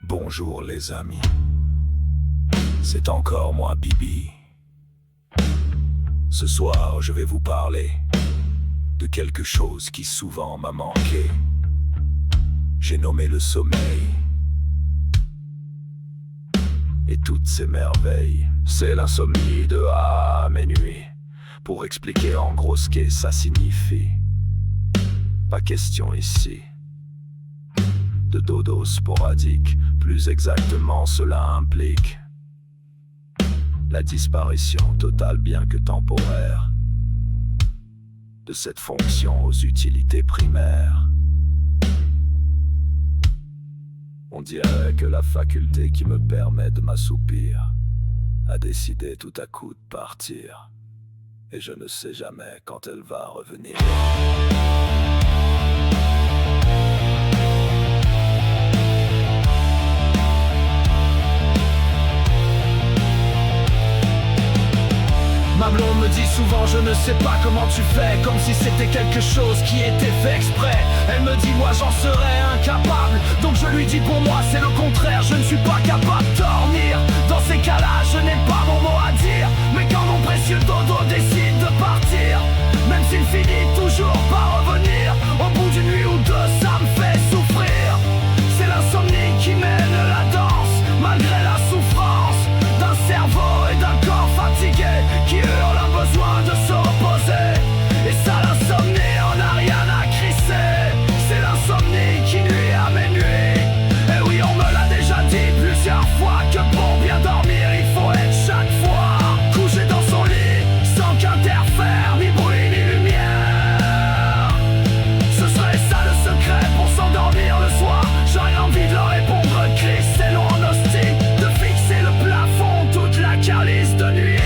Bonjour les amis, c'est encore moi Bibi. Ce soir je vais vous parler de quelque chose qui souvent m'a manqué. J'ai nommé le sommeil. Et toutes ces merveilles, c'est l'insomnie de mes nuits. Pour expliquer en gros ce que ça signifie. Pas question ici de dodo sporadique, plus exactement cela implique la disparition totale bien que temporaire de cette fonction aux utilités primaires. On dirait que la faculté qui me permet de m'assoupir a décidé tout à coup de partir, et je ne sais jamais quand elle va revenir. Ma blonde me dit souvent je ne sais pas comment tu fais, comme si c'était quelque chose qui était fait exprès. Elle me dit moi j'en serais incapable, donc je lui dis pour moi c'est le contraire. Je ne suis pas capable de dormir, dans ces cas-là je n'ai pas mon mot à dire. Mais quand mon précieux dodo décide de partir, même s'il finit toujours par revenir, au bout d'une nuit ou deux ça me fait souffrir. C'est l'insomnie qui mène la danse, malgré la souffrance d'un cerveau et d'un corps fatigué qui hurle un besoin de se reposer. Et ça, l'insomnie en a rien à crisser. C'est l'insomnie qui nuit à mes nuits. Et oui, on me l'a déjà dit plusieurs fois que pour bien dormir il faut être chaque fois couché dans son lit sans qu'interfère ni bruit ni lumière. Ce serait ça le secret pour s'endormir le soir. J'aurais envie de leur répondre Chris, c'est long en hostie, de fixer le plafond toute la calice de nuit.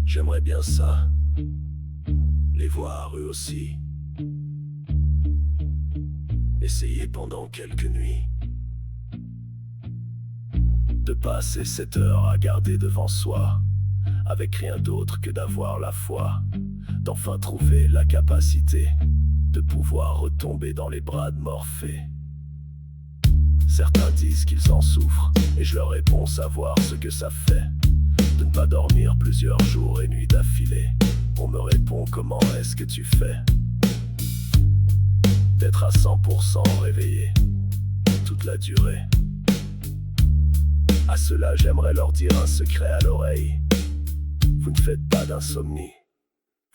J'aimerais bien ça, les voir eux aussi. Essayer pendant quelques nuits de passer 7 heures à garder devant soi, avec rien d'autre que d'avoir la foi, d'enfin trouver la capacité de pouvoir retomber dans les bras de Morphée. Certains disent qu'ils en souffrent, et je leur réponds savoir ce que ça fait de ne pas dormir plusieurs jours et nuits d'affilée. On me répond comment est-ce que tu fais d'être à 100% réveillé toute la durée. À cela j'aimerais leur dire un secret à l'oreille. Vous ne faites pas d'insomnie,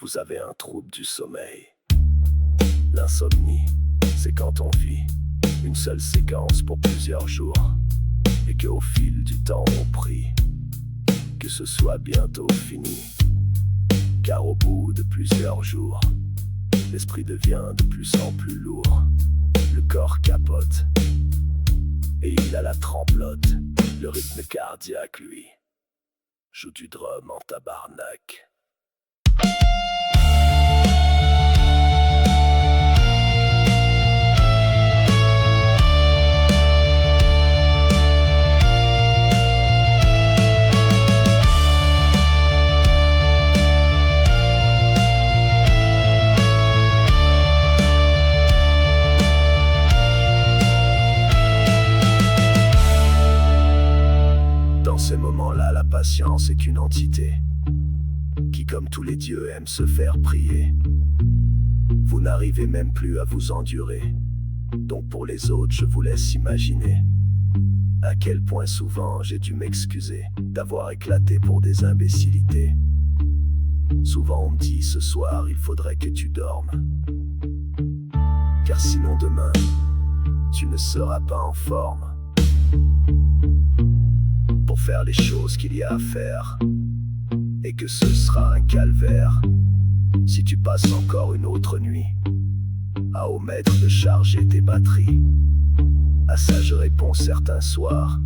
vous avez un trouble du sommeil. L'insomnie, c'est quand on vit une seule séquence pour plusieurs jours, et qu'au fil du temps on prie que ce soit bientôt fini. Car au bout de plusieurs jours, l'esprit devient de plus en plus lourd. Le corps capote, et il a la tremblote. Le rythme cardiaque, lui, joue du drum en tabarnak. Dans ces moments-là, la patience est une entité qui, comme tous les dieux, aime se faire prier. Vous n'arrivez même plus à vous endurer, donc pour les autres, je vous laisse imaginer à quel point souvent j'ai dû m'excuser d'avoir éclaté pour des imbécilités. Souvent on me dit ce soir il faudrait que tu dormes, car sinon demain tu ne seras pas en forme pour faire les choses qu'il y a à faire, et que ce sera un calvaire si tu passes encore une autre nuit à omettre de charger tes batteries. À ça je réponds certains soirs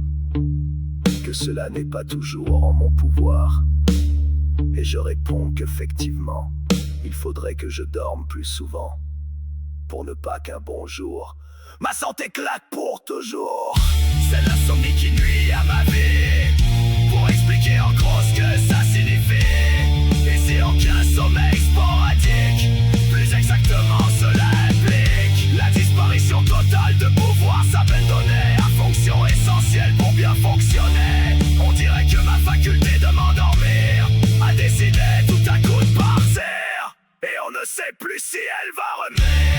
que cela n'est pas toujours en mon pouvoir. Et je réponds qu'effectivement, il faudrait que je dorme plus souvent, pour ne pas qu'un bon jour ma santé claque pour toujours. C'est l'insomnie qui nuit à ma vie. Pour expliquer en gros ce que ça signifie. Et c'est en qu'un sommeil sporadique, plus exactement cela implique la disparition totale de pouvoir, sa peine donnée à fonction essentielle pour bien fonctionner. On dirait que ma faculté de m'endormir a décidé tout à coup de partir, et on ne sait plus si elle va revenir.